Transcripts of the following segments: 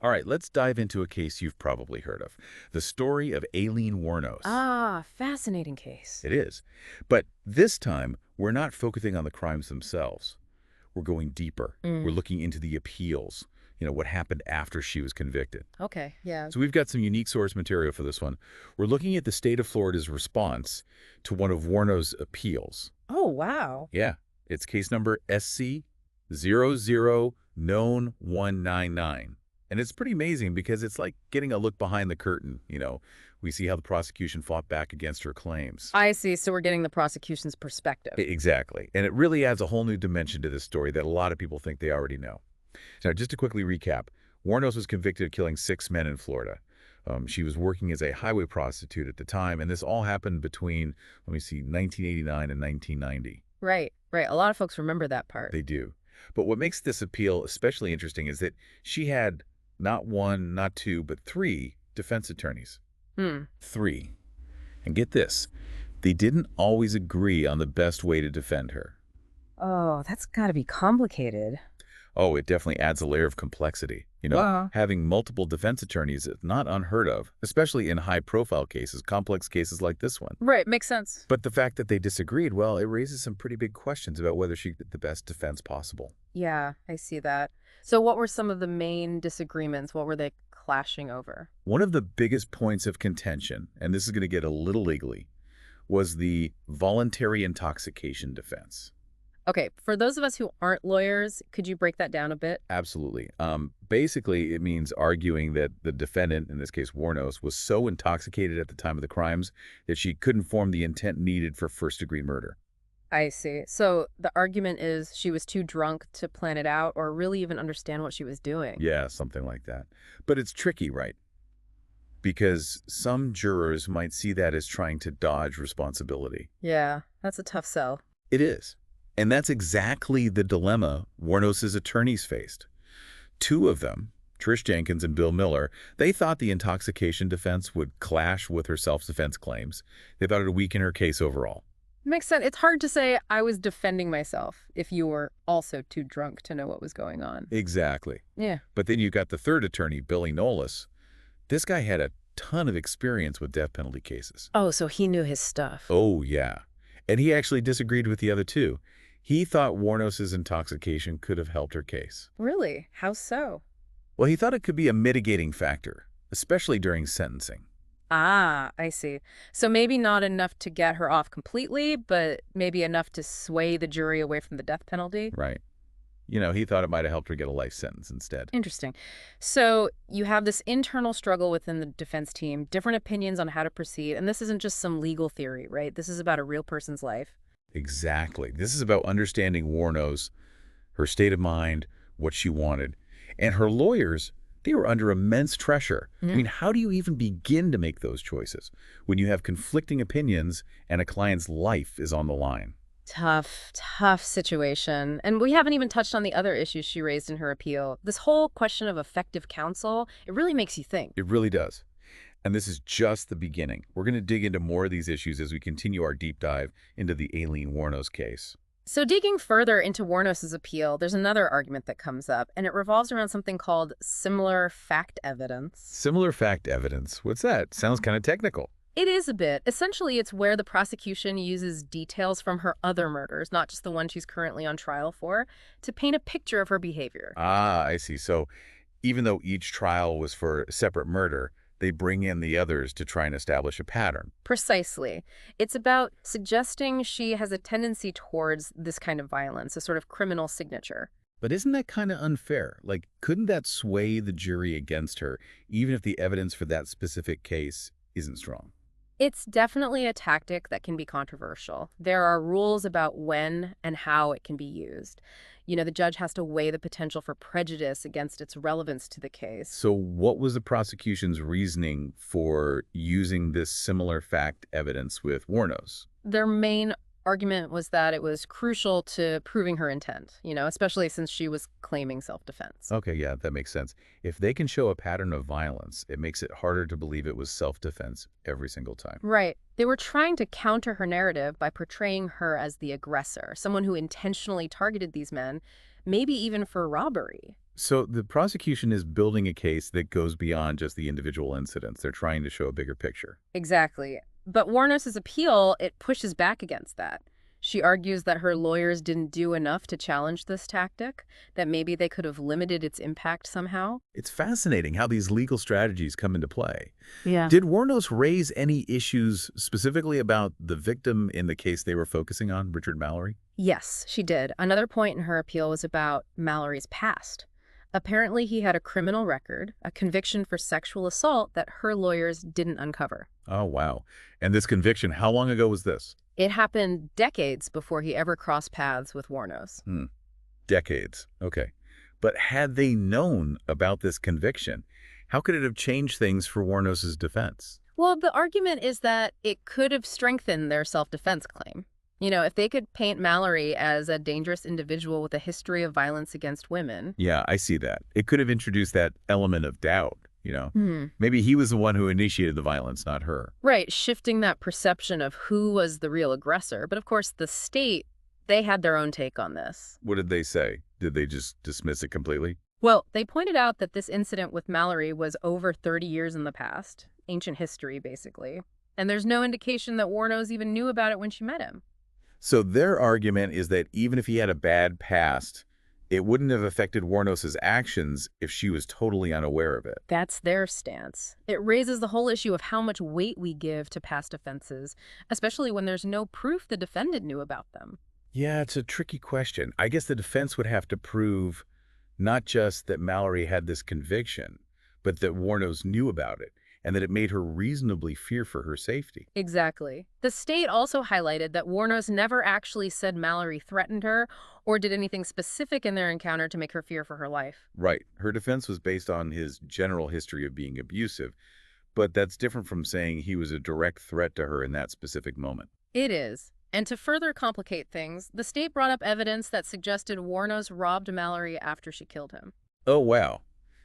All right, let's dive into a case you've probably heard of. The story of Aileen Wuornos. Ah, fascinating case. It is. But this time, we're not focusing on the crimes themselves. We're going deeper. We're Mm, looking into the appeals, what happened after she was convicted. okay, yeah. So we've got some unique source material for this one. We're looking at the state of Florida's response to one of Wuornos' appeals. Oh, wow. Yeah, it's case number SC00 known 199. And it's pretty amazing because it's like getting a look behind the curtain. We see how the prosecution fought back against her claims. I see. So we're getting the prosecution's perspective. Exactly. And it really adds a whole new dimension to this story that a lot of people think they already know. Now, just to quickly recap, Wuornos was convicted of killing 6 men in Florida. She was working as a highway prostitute at the time, and this all happened between, 1989 and 1990. Right, right. A lot of folks remember that part. They do. But what makes this appeal especially interesting is that she had not one, not two, but three defense attorneys. Hmm. Three. And get this, they didn't always agree on the best way to defend her. Oh, that's got to be complicated. Oh, it definitely adds a layer of complexity. Wow. Having multiple defense attorneys is not unheard of, especially in high-profile cases, complex cases like this one. Right, makes sense. But the fact that they disagreed, well, it raises some pretty big questions about whether she did the best defense possible. Yeah, I see that. So what were some of the main disagreements? What were they clashing over? One of the biggest points of contention, and this is going to get a little legally, was the voluntary intoxication defense. Okay, for those of us who aren't lawyers, could you break that down a bit? Absolutely. Basically, it means arguing that the defendant, in this case Wuornos, was so intoxicated at the time of the crimes that she couldn't form the intent needed for first-degree murder. I see. So the argument is she was too drunk to plan it out or really even understand what she was doing. Yeah, something like that. But it's tricky, right? Because some jurors might see that as trying to dodge responsibility. Yeah, that's a tough sell. It is. And that's exactly the dilemma Wuornos' attorneys faced. Two of them, Trish Jenkins and Bill Miller, they thought the intoxication defense would clash with her self-defense claims. They thought it would weaken her case overall. Makes sense. It's hard to say I was defending myself if you were also too drunk to know what was going on. Exactly. Yeah. But then you got the third attorney, Billy Nolis. This guy had a ton of experience with death penalty cases. Oh, so he knew his stuff. Oh, yeah. And he actually disagreed with the other two. He thought Wuornos' intoxication could have helped her case. Really? How so? Well, he thought it could be a mitigating factor, especially during sentencing. Ah, I see. So maybe not enough to get her off completely, but maybe enough to sway the jury away from the death penalty? Right. He thought it might have helped her get a life sentence instead. Interesting. So you have this internal struggle within the defense team, different opinions on how to proceed, and this isn't just some legal theory, right? This is about a real person's life. Exactly. This is about understanding Wuornos, her state of mind, what she wanted. And her lawyers, they were under immense pressure. I mean, how do you even begin to make those choices when you have conflicting opinions and a client's life is on the line? Tough, tough situation. And we haven't even touched on the other issues she raised in her appeal. This whole question of effective counsel, it really makes you think. It really does. And this is just the beginning. We're going to dig into more of these issues as we continue our deep dive into the Aileen Wuornos case. So digging further into Wuornos' appeal, there's another argument that comes up, and it revolves around something called similar fact evidence. Similar fact evidence. What's that? Sounds kind of technical. It is a bit. Essentially, it's where the prosecution uses details from her other murders, not just the one she's currently on trial for, to paint a picture of her behavior. Ah, I see. So even though each trial was for a separate murder, they bring in the others to try and establish a pattern. Precisely. It's about suggesting she has a tendency towards this kind of violence, a sort of criminal signature. But isn't that kind of unfair? Like, couldn't that sway the jury against her, even if the evidence for that specific case isn't strong? It's definitely a tactic that can be controversial. There are rules about when and how it can be used. The judge has to weigh the potential for prejudice against its relevance to the case. So what was the prosecution's reasoning for using this similar fact evidence with Wuornos? Their main argument was that it was crucial to proving her intent, especially since she was claiming self-defense. Okay, yeah, that makes sense. If they can show a pattern of violence, it makes it harder to believe it was self-defense every single time. Right. They were trying to counter her narrative by portraying her as the aggressor, someone who intentionally targeted these men, maybe even for robbery. So the prosecution is building a case that goes beyond just the individual incidents. They're trying to show a bigger picture. Exactly. But Wuornos' appeal, it pushes back against that. She argues that her lawyers didn't do enough to challenge this tactic, that maybe they could have limited its impact somehow. It's fascinating how these legal strategies come into play. Yeah. Did Wuornos raise any issues specifically about the victim in the case they were focusing on, Richard Mallory? Yes, she did. Another point in her appeal was about Mallory's past. Apparently, he had a criminal record, a conviction for sexual assault that her lawyers didn't uncover. Oh, wow. And this conviction, how long ago was this? It happened decades before he ever crossed paths with Wuornos. Decades. Okay. But had they known about this conviction, how could it have changed things for Wuornos's defense? Well, the argument is that it could have strengthened their self-defense claim. You know, if they could paint Mallory as a dangerous individual with a history of violence against women. Yeah, I see that. It could have introduced that element of doubt, you know. Hmm. Maybe he was the one who initiated the violence, not her. Right, shifting that perception of who was the real aggressor. But of course, the state, they had their own take on this. What did they say? Did they just dismiss it completely? Well, they pointed out that this incident with Mallory was over 30 years in the past, ancient history, basically. And there's no indication that Wuornos even knew about it when she met him. So their argument is that even if he had a bad past, it wouldn't have affected Wuornos's actions if she was totally unaware of it. That's their stance. It raises the whole issue of how much weight we give to past offenses, especially when there's no proof the defendant knew about them. Yeah, it's a tricky question. I guess the defense would have to prove not just that Mallory had this conviction, but that Wuornos knew about it and that it made her reasonably fear for her safety. Exactly. The state also highlighted that Wuornos never actually said Mallory threatened her or did anything specific in their encounter to make her fear for her life. Right. Her defense was based on his general history of being abusive, but that's different from saying he was a direct threat to her in that specific moment. It is. And to further complicate things, the state brought up evidence that suggested Wuornos robbed Mallory after she killed him. Oh, wow.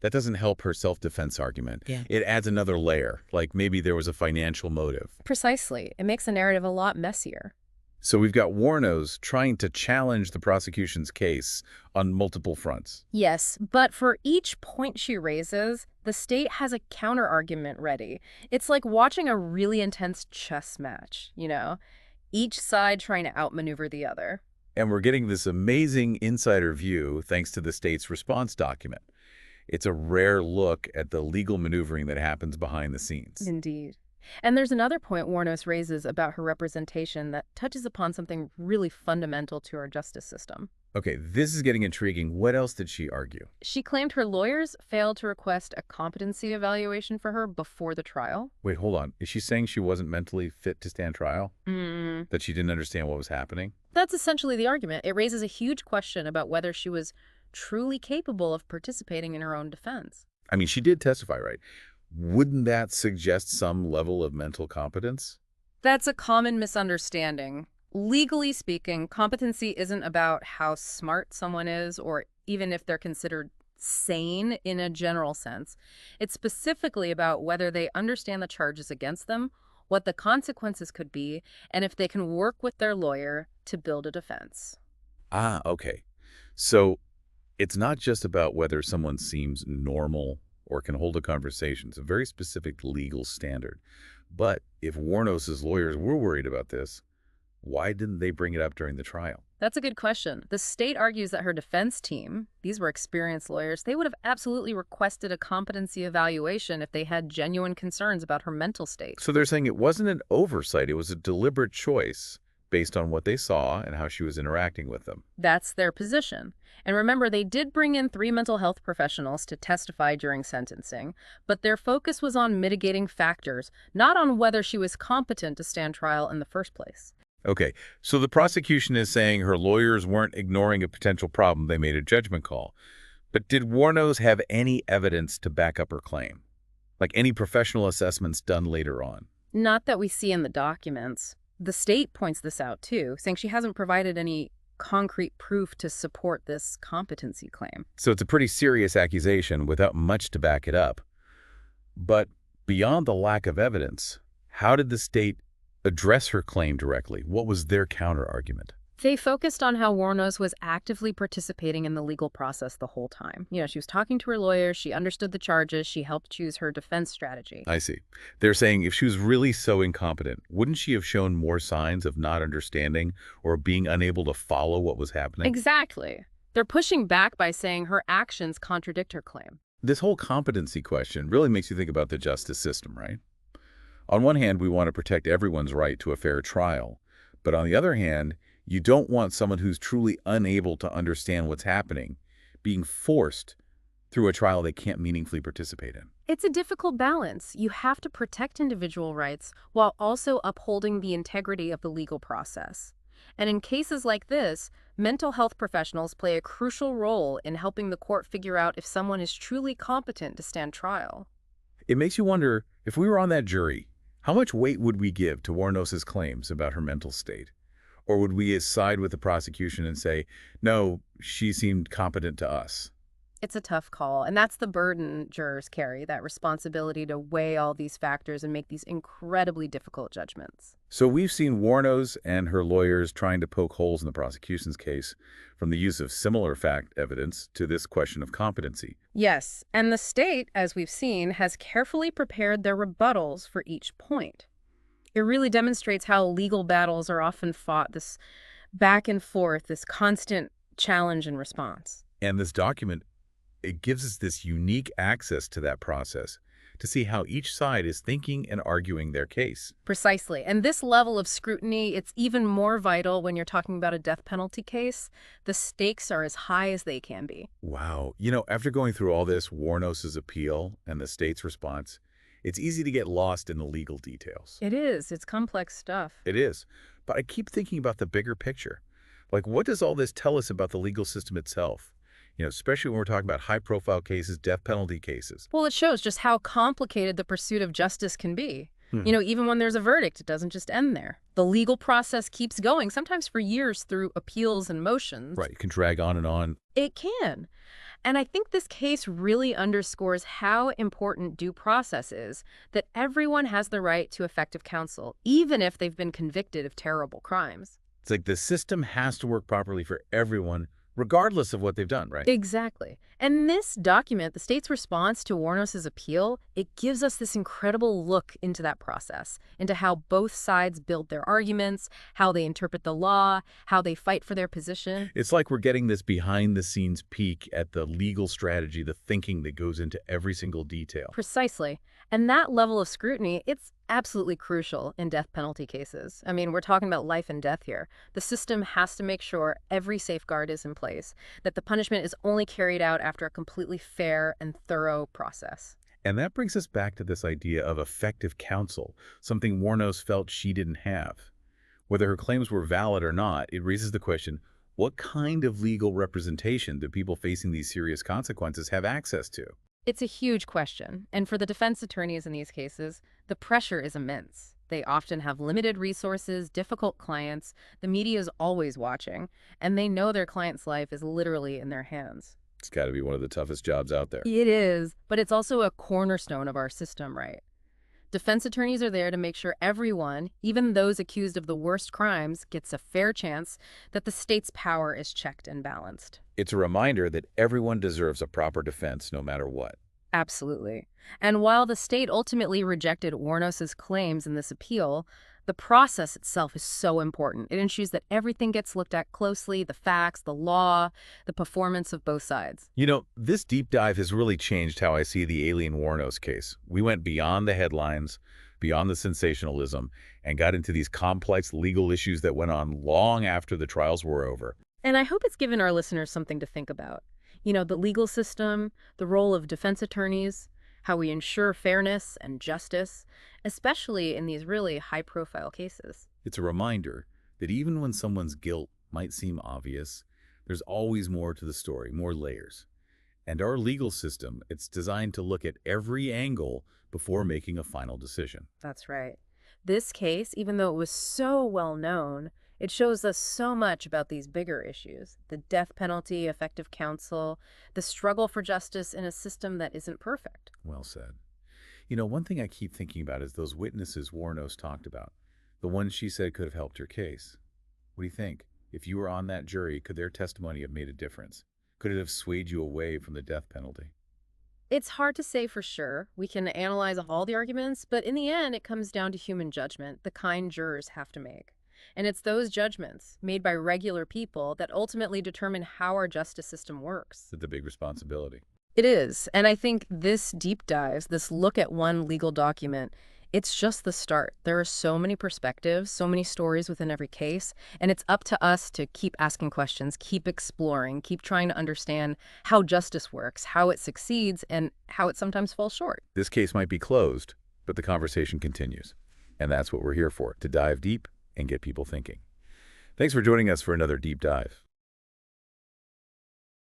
That doesn't help her self-defense argument. Yeah. It adds another layer, like maybe there was a financial motive. Precisely. It makes the narrative a lot messier. So we've got Wuornos trying to challenge the prosecution's case on multiple fronts. Yes, but for each point she raises, the state has a counter-argument ready. It's like watching a really intense chess match, you know? Each side trying to outmaneuver the other. And we're getting this amazing insider view thanks to the state's response document. It's a rare look at the legal maneuvering that happens behind the scenes. Indeed. And there's another point Wuornos raises about her representation that touches upon something really fundamental to our justice system. Okay, this is getting intriguing. What else did she argue? She claimed her lawyers failed to request a competency evaluation for her before the trial. Wait, hold on. Is she saying she wasn't mentally fit to stand trial? That she didn't understand what was happening? That's essentially the argument. It raises a huge question about whether she was truly capable of participating in her own defense. I mean, she did testify, right? Wouldn't that suggest some level of mental competence? That's a common misunderstanding. Legally speaking, competency isn't about how smart someone is or even if they're considered sane in a general sense. It's specifically about whether they understand the charges against them, what the consequences could be, and if they can work with their lawyer to build a defense. Ah, okay. So it's not just about whether someone seems normal or can hold a conversation. It's a very specific legal standard. But if Wuornos's lawyers were worried about this, why didn't they bring it up during the trial? That's a good question. The state argues that her defense team, these were experienced lawyers, they would have absolutely requested a competency evaluation if they had genuine concerns about her mental state. So they're saying it wasn't an oversight, it was a deliberate choice based on what they saw and how she was interacting with them. That's their position. And remember, they did bring in 3 mental health professionals to testify during sentencing, but their focus was on mitigating factors, not on whether she was competent to stand trial in the first place. Okay, so the prosecution is saying her lawyers weren't ignoring a potential problem, they made a judgment call. But did Wuornos have any evidence to back up her claim? Like any professional assessments done later on? Not that we see in the documents. The state points this out too, saying she hasn't provided any concrete proof to support this competency claim. So it's a pretty serious accusation without much to back it up. But beyond the lack of evidence, how did the state address her claim directly? What was their counter-argument? They focused on how Wuornos was actively participating in the legal process the whole time. She was talking to her lawyer, she understood the charges, she helped choose her defense strategy. I see. They're saying if she was really so incompetent, wouldn't she have shown more signs of not understanding or being unable to follow what was happening? Exactly. They're pushing back by saying her actions contradict her claim. This whole competency question really makes you think about the justice system, right? On one hand, we want to protect everyone's right to a fair trial. But on the other hand, you don't want someone who's truly unable to understand what's happening being forced through a trial they can't meaningfully participate in. It's a difficult balance. You have to protect individual rights while also upholding the integrity of the legal process. And in cases like this, mental health professionals play a crucial role in helping the court figure out if someone is truly competent to stand trial. It makes you wonder, if we were on that jury, how much weight would we give to Wuornos' claims about her mental state? Or would we side with the prosecution and say, no, she seemed competent to us? It's a tough call, and that's the burden jurors carry, that responsibility to weigh all these factors and make these incredibly difficult judgments. So we've seen Wuornos and her lawyers trying to poke holes in the prosecution's case, from the use of similar fact evidence to this question of competency. Yes, and the state, as we've seen, has carefully prepared their rebuttals for each point. It really demonstrates how legal battles are often fought, this back and forth, this constant challenge and response. And this document, it gives us this unique access to that process to see how each side is thinking and arguing their case. Precisely. And this level of scrutiny, it's even more vital when you're talking about a death penalty case. The stakes are as high as they can be. Wow. After going through all this, Wuornos' appeal and the state's response, it's easy to get lost in the legal details. It is. It's complex stuff. It is. But I keep thinking about the bigger picture. Like, what does all this tell us about the legal system itself? Especially when we're talking about high-profile cases, death penalty cases. Well, it shows just how complicated the pursuit of justice can be. Even when there's a verdict, it doesn't just end there. The legal process keeps going, sometimes for years through appeals and motions. Right, it can drag on and on. It can. And I think this case really underscores how important due process is, that everyone has the right to effective counsel, even if they've been convicted of terrible crimes. It's like the system has to work properly for everyone, regardless of what they've done, right? Exactly. And this document, the state's response to Wuornos' appeal, it gives us this incredible look into that process, into how both sides build their arguments, how they interpret the law, how they fight for their position. It's like we're getting this behind-the-scenes peek at the legal strategy, the thinking that goes into every single detail. Precisely. And that level of scrutiny, it's absolutely crucial in death penalty cases. I mean, we're talking about life and death here. The system has to make sure every safeguard is in place, that the punishment is only carried out after a completely fair and thorough process. And that brings us back to this idea of effective counsel, something Wuornos felt she didn't have. Whether her claims were valid or not, it raises the question, what kind of legal representation do people facing these serious consequences have access to? It's a huge question, and for the defense attorneys in these cases, the pressure is immense. They often have limited resources, difficult clients, the media is always watching, and they know their client's life is literally in their hands. It's got to be one of the toughest jobs out there. It is, but it's also a cornerstone of our system, right? Defense attorneys are there to make sure everyone, even those accused of the worst crimes, gets a fair chance, that the state's power is checked and balanced. It's a reminder that everyone deserves a proper defense no matter what. Absolutely. And while the state ultimately rejected Wuornos' claims in this appeal, the process itself is so important. It ensures that everything gets looked at closely, the facts, the law, the performance of both sides. This deep dive has really changed how I see the Aileen Wuornos case. We went beyond the headlines, beyond the sensationalism, and got into these complex legal issues that went on long after the trials were over. And I hope it's given our listeners something to think about. The legal system, the role of defense attorneys, how we ensure fairness and justice, especially in these really high-profile cases. It's a reminder that even when someone's guilt might seem obvious, there's always more to the story, more layers. And our legal system, it's designed to look at every angle before making a final decision. That's right. This case, even though it was so well known, it shows us so much about these bigger issues: the death penalty, effective counsel, the struggle for justice in a system that isn't perfect. Well said. One thing I keep thinking about is those witnesses Wuornos talked about, the ones she said could have helped her case. What do you think? If you were on that jury, could their testimony have made a difference? Could it have swayed you away from the death penalty? It's hard to say for sure. We can analyze all the arguments, but in the end, it comes down to human judgment, the kind jurors have to make. And it's those judgments, made by regular people, that ultimately determine how our justice system works. It's a big responsibility. It is. And I think this deep dive, this look at one legal document, it's just the start. There are so many perspectives, so many stories within every case, and it's up to us to keep asking questions, keep exploring, keep trying to understand how justice works, how it succeeds, and how it sometimes falls short. This case might be closed, but the conversation continues. And that's what we're here for, to dive deep and get people thinking. Thanks for joining us for another deep dive.